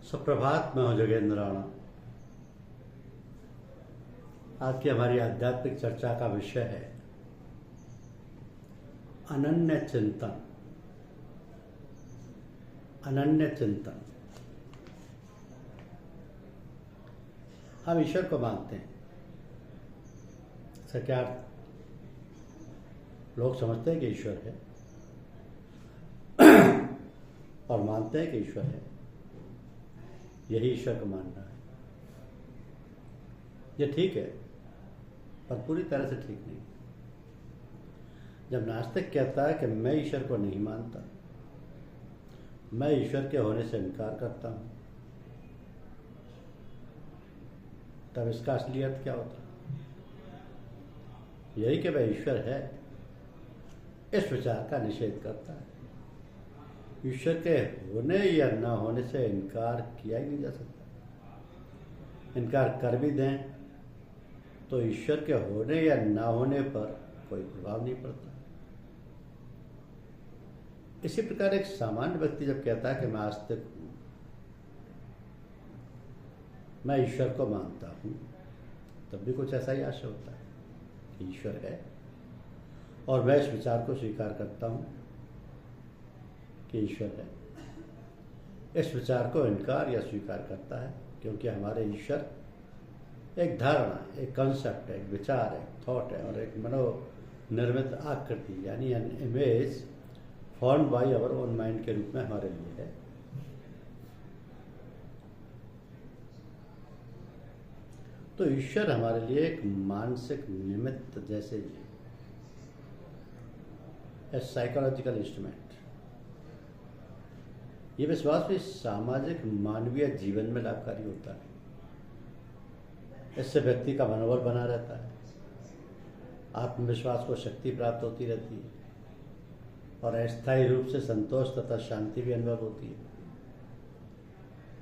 सुप्रभात। मैं हूं जोगेंद्र राणा। आज की हमारी आध्यात्मिक चर्चा का विषय है अनन्य चिंतन। अनन्य चिंतन। हम ईश्वर को मानते हैं। इसका क्या अर्थ? लोग समझते हैं कि ईश्वर है और मानते हैं कि ईश्वर है। यही ईश्वर को मानना है। ये ठीक है, पर पूरी तरह से ठीक नहीं। जब नास्तिक कहता है कि मैं ईश्वर को नहीं मानता, मैं ईश्वर के होने से इनकार करता हूं, तब इसका असली अर्थ क्या होता है? यही कि वह ईश्वर है, इस विचार का निषेध करता है। ईश्वर के होने या न होने से इनकार किया ही नहीं जा सकता। इनकार कर भी दें तो ईश्वर के होने या न होने पर कोई प्रभाव नहीं पड़ता। इसी प्रकार एक सामान्य व्यक्ति जब कहता है कि मैं आस्तिक हूं, मैं ईश्वर को मानता हूं, तब भी कुछ ऐसा ही आशय होता है कि ईश्वर है और मैं इस विचार को स्वीकार करता हूं कि ईश्वर है। इस विचार को इनकार या स्वीकार करता है क्योंकि हमारे ईश्वर एक धारणा, एक कंसेप्ट, एक विचार, एक थॉट है और एक मनोनिर्मित आकृति यानी an image formed by our own mind के रूप में हमारे लिए है। तो ईश्वर हमारे लिए एक मानसिक निमित्त जैसे ही है, साइकोलॉजिकल इंस्ट्रूमेंट। ये विश्वास भी सामाजिक मानवीय जीवन में लाभकारी होता है। इससे व्यक्ति का मनोबल बना रहता है, आत्मविश्वास को शक्ति प्राप्त होती रहती है और अस्थायी रूप से संतोष तथा शांति भी अनुभव होती है।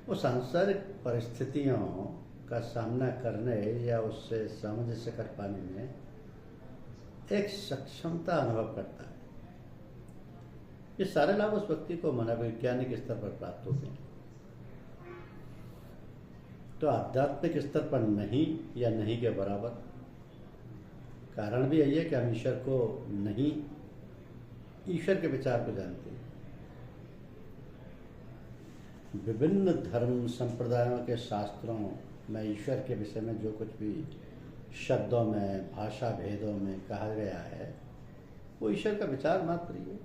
वो सांसारिक परिस्थितियों का सामना करने या उससे सामंजस्य कर पाने में एक सक्षमता अनुभव करता है। ये सारे लाभ उस व्यक्ति को मनोवैज्ञानिक स्तर पर प्राप्त होते हैं। तो आध्यात्मिक स्तर पर नहीं या नहीं के बराबर। कारण भी यही है कि हम ईश्वर को नहीं, ईश्वर के विचार को जानते हैं। विभिन्न धर्म संप्रदायों के शास्त्रों में ईश्वर के विषय में जो कुछ भी शब्दों में, भाषा भेदों में कहा गया है, वो ईश्वर का विचार मात्र ही है।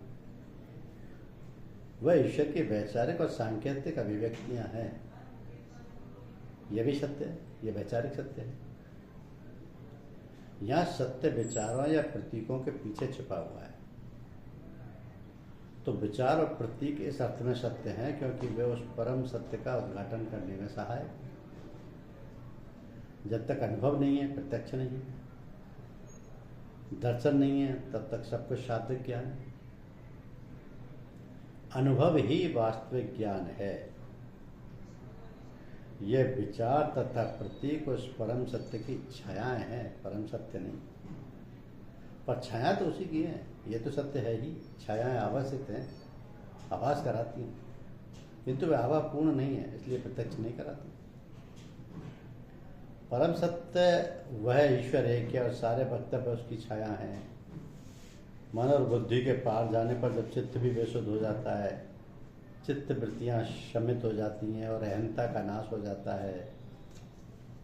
वह ईश्वर की वैचारिक और सांकेतिक अभिव्यक्तियां हैं। यह भी सत्य है, यह वैचारिक सत्य है। यहां सत्य विचारों या प्रतीकों के पीछे छिपा हुआ है। तो विचार और प्रतीक इस अर्थ में सत्य हैं क्योंकि वे उस परम सत्य का उद्घाटन करने में सहायक। जब तक अनुभव नहीं है, प्रत्यक्ष नहीं है, दर्शन नहीं है, तब तक सब कुछ शाब्दिक ज्ञान है। अनुभव ही वास्तविक ज्ञान है। यह विचार तथा प्रतीक उस परम सत्य की छायाएं हैं, परम सत्य नहीं। पर छाया तो उसी की है। ये तो सत्य है ही। छायाएं आभासित हैं, आभास कराती हैं, किंतु वे आभा पूर्ण नहीं है, इसलिए प्रत्यक्ष नहीं कराती। परम सत्य वह ईश्वर एक है और सारे वक्तव्य उसकी छाया हैं। मन और बुद्धि के पार जाने पर जब चित्त भी बेसुध हो जाता है, चित्त वृत्तियां शमित हो जाती हैं और अहंता का नाश हो जाता है,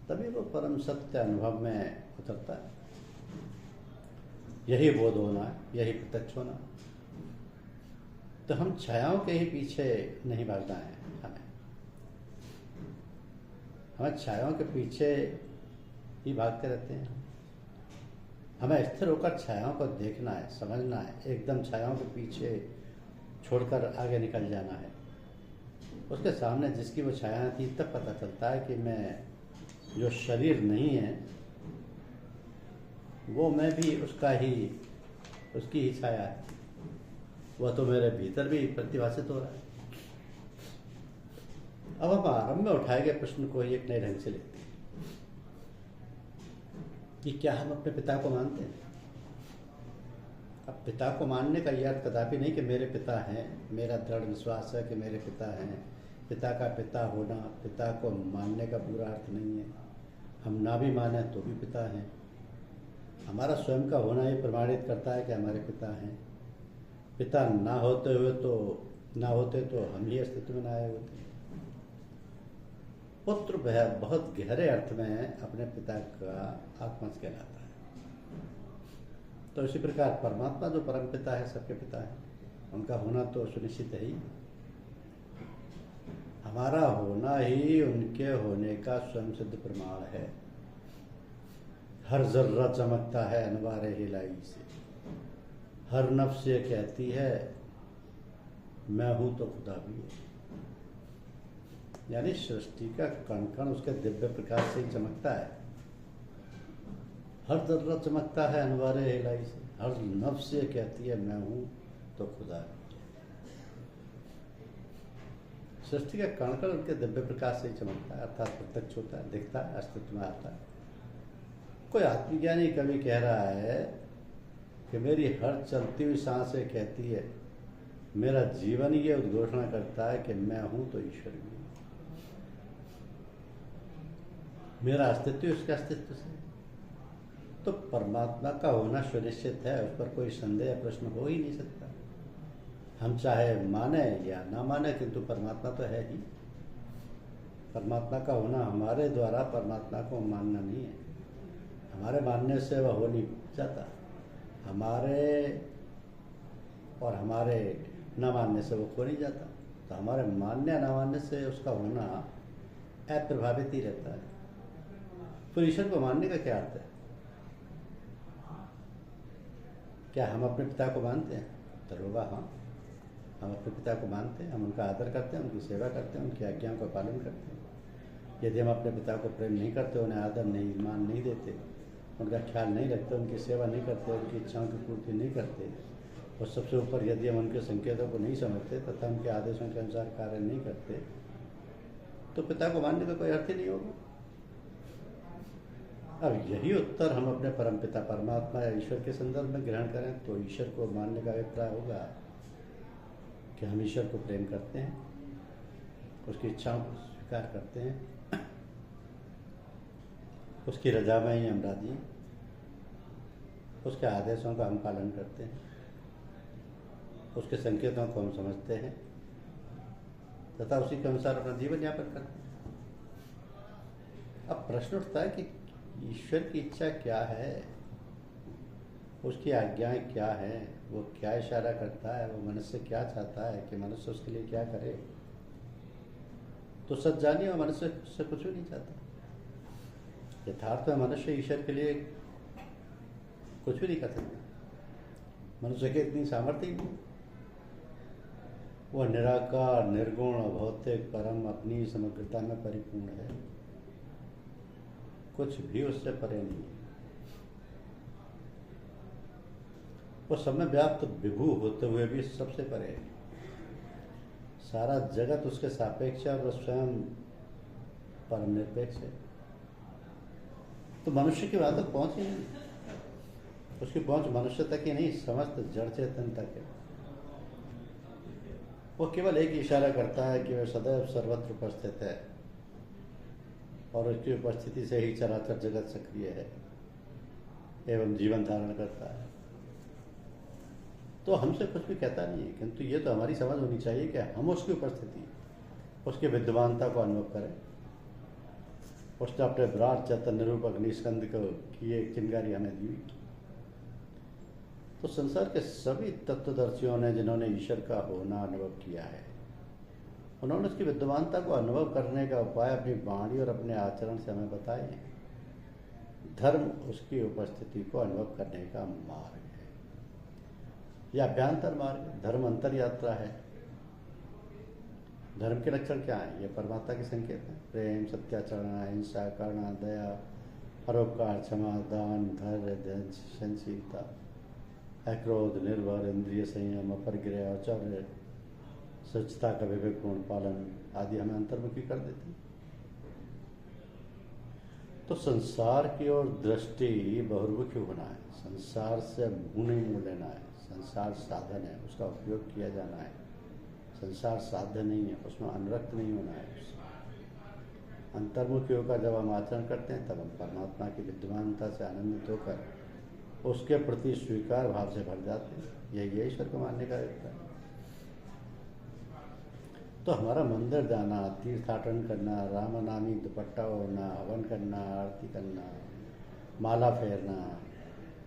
तभी वो परम सत्य अनुभव में उतरता है। यही बोध होना है, यही प्रत्यक्ष होना। तो हम छायाओं के ही पीछे नहीं भागना है। हमें छायाओं के पीछे ही भागते रहते हैं। हमें स्थिर होकर छायाओं को देखना है, समझना है। एकदम छायाओं के पीछे छोड़कर आगे निकल जाना है। उसके सामने जिसकी वो छाया थी, तब पता चलता है कि मैं जो शरीर नहीं है, वो मैं भी उसकी ही छाया है। वह तो मेरे भीतर भी प्रतिभासित हो रहा है। अब हम आरंभ में उठाए गए प्रश्न को ही एक नए ढंग से लेते हैं कि क्या हम अपने पिता को मानते हैं? अब पिता को मानने का यह अर्थ कदापि नहीं कि मेरे पिता हैं, मेरा दृढ़ विश्वास है कि मेरे पिता हैं, पिता का पिता होना, पिता को मानने का पूरा अर्थ नहीं है। हम ना भी माने तो भी पिता हैं। हमारा स्वयं का होना ही प्रमाणित करता है कि हमारे पिता हैं। पिता ना होते तो हम ही अस्तित्व में ना आए होते। पुत्र बहुत गहरे अर्थ में अपने पिता का आत्मा कहलाता है। तो इसी प्रकार परमात्मा जो परम पिता है, सबके पिता है, उनका होना तो सुनिश्चित है ही। हमारा होना ही उनके होने का स्वयं सिद्ध प्रमाण है। हर जर्रा चमकता है अनवारे हिलाई से, हर नफ्स ये कहती है मैं हूं तो खुदा भी है। यानी सृष्टि का कण कण उसके दिव्य प्रकाश से ही चमकता है। हर जर्रा चमकता है अनवारे हिलाई से, हर नफ्स ये कहती है मैं हूं तो खुदा भी है। सृष्टि का कण कण उनके दिव्य प्रकाश से ही चमकता है, अर्थात प्रत्यक्ष होता है, दिखता है, अस्तित्व में आता है। कोई आत्मज्ञानी कवि कह रहा है कि मेरी हर चलती हुई सांस ये कहती है, मेरा जीवन ये उद्घोषणा करता है कि मैं हूं तो ईश्वर भी है। मेरा अस्तित्व उसके अस्तित्व से। तो परमात्मा का होना सुनिश्चित है, उस पर कोई संदेह प्रश्न हो ही नहीं सकता। हम चाहे माने या ना माने, किंतु परमात्मा तो है ही। परमात्मा का होना हमारे द्वारा परमात्मा को मानना नहीं है। हमारे मानने से वह हो नहीं जाता, हमारे न मानने से वो खो नहीं जाता। तो हमारे मानने या न मानने से उसका होना अप्रभावित ही रहता है। फिर ईश्वर को मानने का क्या अर्थ है? क्या हम अपने पिता को मानते हैं? तो होगा हाँ, हम अपने पिता को मानते हैं, हम उनका आदर करते हैं, उनकी सेवा करते हैं, उनकी आज्ञाओं का पालन करते हैं। यदि हम अपने पिता को प्रेम नहीं करते, उन्हें आदर नहीं, मान नहीं देते, उनका ख्याल नहीं रखते, उनकी सेवा नहीं करते, उनकी इच्छाओं की पूर्ति नहीं करते, और सबसे ऊपर यदि हम उनके संकेतों को नहीं समझते तथा उनके आदेशों के अनुसार कार्य नहीं करते, तो पिता को मानने का कोई अर्थ ही नहीं होगा। अब यही उत्तर हम अपने परमपिता परमात्मा या ईश्वर के संदर्भ में ग्रहण करें तो ईश्वर को मानने का अभिप्राय होगा कि हम ईश्वर को प्रेम करते हैं, उसकी इच्छाओं को स्वीकार करते हैं, उसकी रजा में ही हम राजी, उसके आदेशों का हम पालन करते हैं, उसके संकेतों को हम समझते हैं तथा उसी के अनुसार अपना जीवन यापन करते हैं। अब प्रश्न उठता है कि ईश्वर की इच्छा क्या है, उसकी आज्ञाएं क्या हैं, वो क्या इशारा करता है, वो मनुष्य से क्या चाहता है कि मनुष्य उसके लिए क्या करे। तो सच जानिए, वो मनुष्य से कुछ भी नहीं चाहता। यथार्थ में मनुष्य ईश्वर के लिए कुछ भी नहीं कर सकता। मनुष्य की इतनी सामर्थ्य ही नहीं। वह निराकार, निर्गुण, भौतिक, परम, अपनी समग्रता में परिपूर्ण है, कुछ भी उससे परे नहीं है। वो सब में व्याप्त विभू होते हुए भी सबसे परे है। सारा जगत उसके सापेक्ष है और वह स्वयं परम निरपेक्ष है। तो मनुष्य की बात तक पहुंच ही नहीं, उसकी पहुंच मनुष्य तक ही नहीं, समस्त जड़ चेतन तक है। वो केवल एक इशारा करता है कि वह सदैव सर्वत्र उपस्थित है और उसकी उपस्थिति से ही चराचर जगत सक्रिय है एवं जीवन धारण करता है। तो हमसे कुछ भी कहता नहीं है, किंतु ये तो हमारी समझ होनी चाहिए कि हम उसकी उपस्थिति, उसकी विद्यमानता को अनुभव करें। उसने अपने विराट चैतन्य रूप अग्निस्कंद को की एक चिंगारी हमें दी। तो संसार के सभी तत्वदर्शियों ने जिन्होंने ईश्वर का होना अनुभव किया है, उन्होंने उसकी विद्यमानता को अनुभव करने का उपाय अपनी वाणी और अपने आचरण से हमें बताए हैं। धर्म उसकी उपस्थिति को अनुभव करने का मार्ग है, यह अभ्यंतर मार्ग है। धर्म अंतर यात्रा है। धर्म के लक्षण क्या है? ये परमात्मा के संकेत हैं: प्रेम, सत्याचरण, अहिंसा, करुणा, दया, परोपकार, क्षमा, दान, धैर्य, धैर्य, सहनशीलता, अक्रोध, निर्भर, इंद्रिय संयम, अपरिग्रह, औचर्य, स्वच्छता का विवेकपूर्ण पालन आदि हमें अंतर्मुखी कर देती। तो संसार की ओर दृष्टि बहुर्मुखी होना है, संसार से मुंह नहीं मोड़ लेना है। संसार साधन है, उसका उपयोग किया जाना है। संसार साध्य नहीं है, उसमें अनुरक्त नहीं होना है। अंतर्मुख योग का जब हम आचरण करते हैं तब हम परमात्मा की विद्यमानता से आनंदित होकर उसके प्रति स्वीकार भाव से भर जाते हैं। यही ईश्वर को मानने का रहता है। तो हमारा मंदिर जाना, तीर्थाटन करना, रामनामी दुपट्टा ओढ़ना, हवन करना, आरती करना, माला फेरना,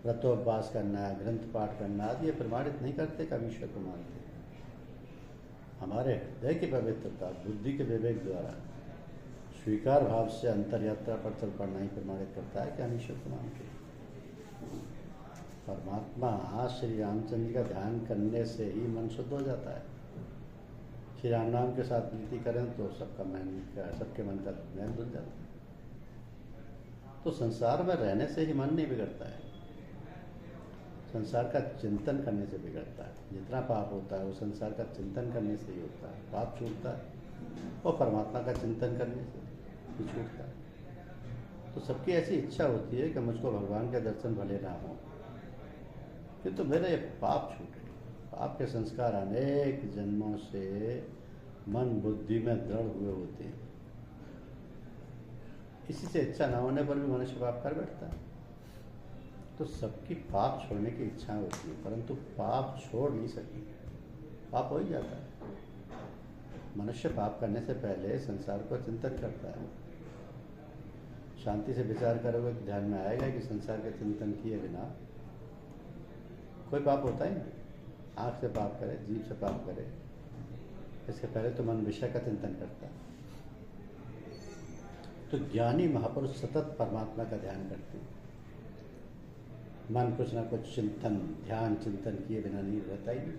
व्रतोपवास करना, ग्रंथ पाठ करना आदि ये प्रमाणित नहीं करते कभी ईश्वर को मानते। हमारे हृदय की पवित्रता, बुद्धि के विवेक द्वारा स्वीकार भाव से अंतर यात्रा पर चल पड़ना ही प्रमाणित करता है कि हम ईश्वर को मानते हैं। परमात्मा श्री रामचंद्र जी का ध्यान करने से ही मन शुद्ध हो जाता है। श्री राम नाम के साथ प्रीति करें तो सबके मन का मैल धुल जाता है। तो संसार में रहने से ही मन नहीं बिगड़ता है, संसार का चिंतन करने से बिगड़ता है। जितना पाप होता है वो संसार का चिंतन करने से ही होता है, पाप छूटता है, और परमात्मा का चिंतन करने से ही छूटता है। तो सबकी ऐसी इच्छा होती है कि मुझको भगवान के दर्शन भले ना हो, किंतु मेरे ये पाप छूटे। पाप के संस्कार अनेक जन्मों से मन बुद्धि में दृढ़ हुए होते हैं। इसी से इच्छा न होने पर भी मनुष्य पाप कर बैठता है। तो सबकी पाप छोड़ने की इच्छा होती है, परंतु पाप छोड़ नहीं सकती, पाप हो ही जाता है। मनुष्य पाप करने से पहले संसार को चिंतन करता है। शांति से विचार करोगे तो ध्यान में आएगा कि संसार के चिंतन किए बिना कोई पाप होता ही नहीं। आँख से पाप करे, जीभ से पाप करे, इसके पहले तो मन विषय का चिंतन करता है। तो ज्ञानी महापुरुष सतत परमात्मा का ध्यान करते हैं। मन कुछ ना कुछ चिंतन, ध्यान चिंतन किए बिना नहीं रहता ही नहीं।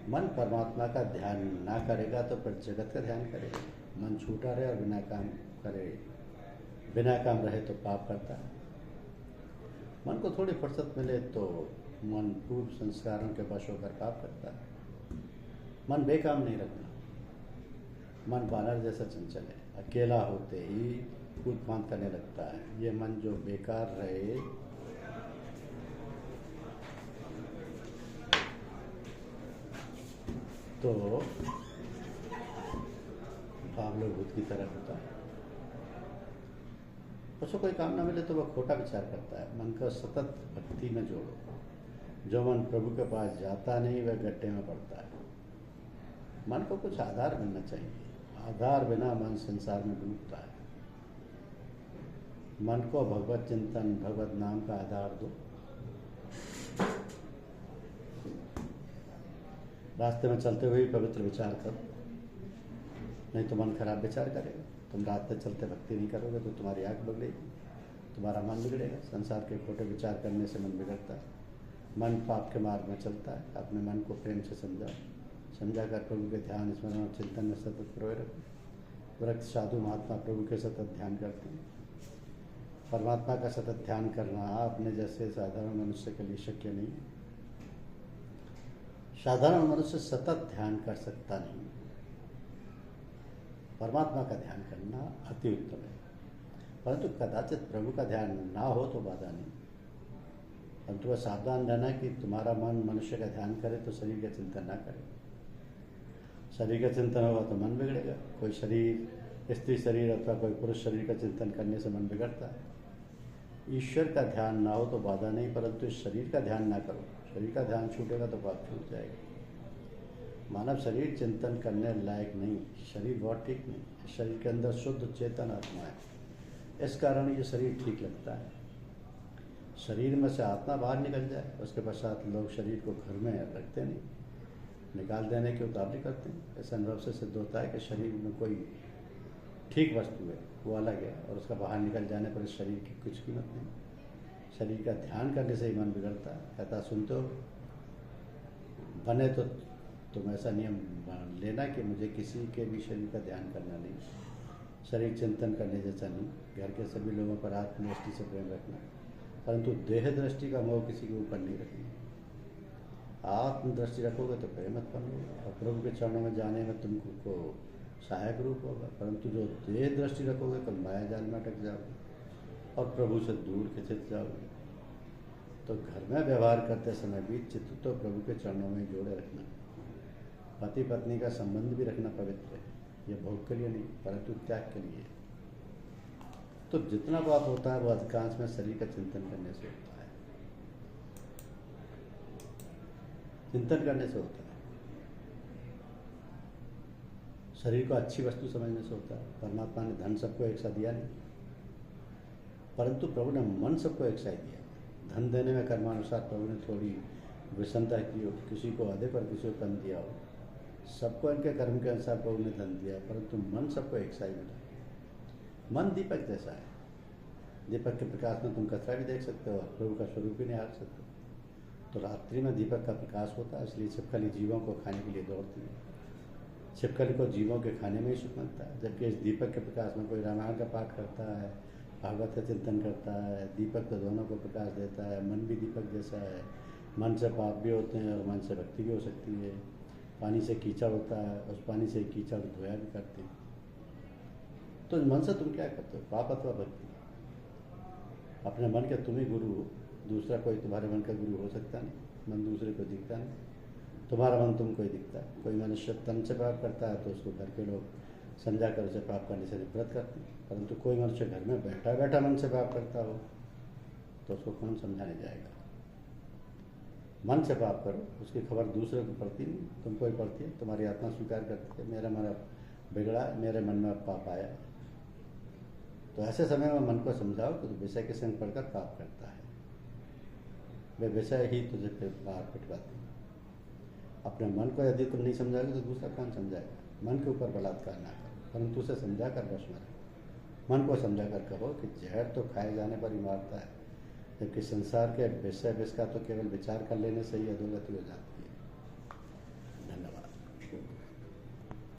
मन परमात्मा का ध्यान ना करेगा तो फिर जगत का ध्यान करेगा। मन छूटा रहे और बिना काम करे, बिना काम रहे तो पाप करता है। मन को थोड़ी फुर्सत मिले तो मन पूर्व संस्कारों के वश होकर पाप करता है। मन बेकाम नहीं रखना। मन बानर जैसा चंचल है, अकेला होते ही कूद फांद करने लगता है। ये मन जो बेकार रहे तो बावले भूत की तरह होता है। उसको कोई काम ना मिले तो वह खोटा विचार करता है। मन को सतत भक्ति में जोड़ो। जो मन प्रभु के पास जाता नहीं वह गड्ढे में पड़ता है। मन को कुछ आधार मिलना चाहिए। आधार बिना मन संसार में डूबता है। मन को भगवत चिंतन, भगवत नाम का आधार दो। रास्ते में चलते हुए पवित्र विचार करो, नहीं तो मन खराब विचार करेगा। तुम रास्ते चलते भक्ति नहीं करोगे तो तुम्हारी आँख बिगड़ेगी, तुम्हारा मन बिगड़ेगा। संसार के खोटे विचार करने से मन बिगड़ता है। मन पाप के मार्ग में चलता है। अपने मन को प्रेम से समझा कर प्रभु के ध्यान, स्मरण और चिंतन में सतत प्रोए रखो। वृक्ष, साधु, महात्मा प्रभु के सतत ध्यान करते हैं। परमात्मा का सतत ध्यान करना अपने जैसे साधारण मनुष्य के लिए शक्य नहीं है। साधारण मनुष्य सतत ध्यान कर सकता नहीं। परमात्मा का ध्यान करना अति उत्तम है, परंतु कदाचित प्रभु का ध्यान ना हो तो बाधा नहीं। परंतु वह सावधान रहना कि तुम्हारा मन मनुष्य का ध्यान करे तो शरीर का चिंतन ना करे। शरीर का चिंतन होगा तो मन बिगड़ेगा। कोई शरीर, स्त्री शरीर अथवा कोई पुरुष शरीर का चिंतन करने से मन बिगड़ता है। ईश्वर का ध्यान ना हो तो बाधा नहीं, परंतु शरीर का ध्यान ना करो। शरीर का ध्यान छूटेगा तो पाप छूट जाएगा। मानव शरीर चिंतन करने लायक नहीं। शरीर बहुत ठीक नहीं। शरीर के अंदर शुद्ध चेतन आत्मा है, इस कारण ये शरीर ठीक लगता है। शरीर में से आत्मा बाहर निकल जाए उसके पश्चात लोग शरीर को घर में रखते नहीं, निकाल देने की उतावली करते हैं। ऐसे अनुभव से सिद्ध होता है कि शरीर में कोई ठीक वस्तु है वो अलग है और उसका बाहर निकल जाने पर इस शरीर की कुछ कीमत नहीं। शरीर का ध्यान करने से ही मन बिगड़ता है। कहता सुनते हो, बने तो तुम ऐसा नियम लेना कि मुझे किसी के भी शरीर का ध्यान करना नहीं, शरीर चिंतन करने जैसा नहीं। घर के सभी लोगों पर आत्मदृष्टि से प्रेम रखना, परंतु देह दृष्टि का मोह किसी के ऊपर नहीं रखना। आत्मदृष्टि रखोगे तो प्रेम उत्पन्न होगा और प्रभु के चरणों में जाने में तुमको सहायक रूप होगा। परंतु जो देह दृष्टि रखोगे तो माया जाल में अटक जाओगे और प्रभु से दूर खिंच जाओगे। तो घर में व्यवहार करते समय भी चित्त तो प्रभु के चरणों में जोड़े रखना। पति पत्नी का संबंध भी रखना पवित्र है, यह भोग के लिए नहीं परंतु त्याग के लिए। तो जितना पाप होता है वो अधिकांश में शरीर का चिंतन करने से होता है, चिंतन करने से होता है। शरीर को अच्छी वस्तु समझने से होता है। परमात्मा ने धन सबको एक सा दिया नहीं, परंतु प्रभु ने मन सबको एक सा ही दिया। धन देने में कर्मानुसार प्रभु ने थोड़ी विषमता की हो, किसी को अधिक और किसी को कम दिया हो। सबको इनके कर्म के अनुसार प्रभु ने धन दिया, परंतु मन सबको एक सा ही मिला। मन दीपक जैसा है, दीपक के प्रकाश में तुम कचरा भी देख सकते हो, प्रभु का स्वरूप भी निहार सकते हो। तो रात्रि में दीपक का प्रकाश होता है, इसलिए छिपकली जीवों को खाने के लिए दौड़ती है। छिपकली को जीवों के खाने में ही सुख मिलता है, जबकि इस दीपक के प्रकाश में कोई रामायण का पाठ करता है, भागवत का चिंतन करता है। दीपक तो दोनों को प्रकाश देता है। मन भी दीपक जैसा है, मन से पाप भी होते हैं और मन से भक्ति भी हो सकती है। पानी से कीचड़ होता है, उस पानी से कीचड़ धोया भी करते हैं। तो मन से तुम क्या करते हो, पाप अथवा भक्ति? अपने मन के तुम ही गुरु हो, दूसरा कोई तुम्हारे मन का गुरु हो सकता नहीं। मन दूसरे को दिखता नहीं, तुम्हारा मन तुमको ही दिखता है। कोई मनुष्य तन से पाप करता है तो उसको घर के लोग समझा कर उसे पाप करने से नफरत करते हैं, परंतु कोई मनुष्य घर में बैठा बैठा मन से पाप करता हो तो उसको कौन समझाने जाएगा? मन से पाप करो, उसकी खबर दूसरे को पड़ती नहीं, तुमको ही पड़ती है। तुम्हारी आत्मा स्वीकार करती है, मेरा मन बिगड़ा, मेरे मन में पाप आया। तो ऐसे समय में मन को समझाओ कि विषय के संग पढ़कर पाप करता है, वे विषय ही तुझे फिर बाहर पिटवाते हैं। अपने मन को यदि तुम नहीं समझाओगे तो दूसरा कौन समझाएगा? मन के ऊपर बलात्कार ना करो, परंतु उसे समझा कर वश में रखो। मन को समझा कर कहो कि जहर तो खाए जाने पर ही मारता है, जबकि संसार के विषय विष का तो केवल विचार कर लेने से ही अधोगति हो जाती है।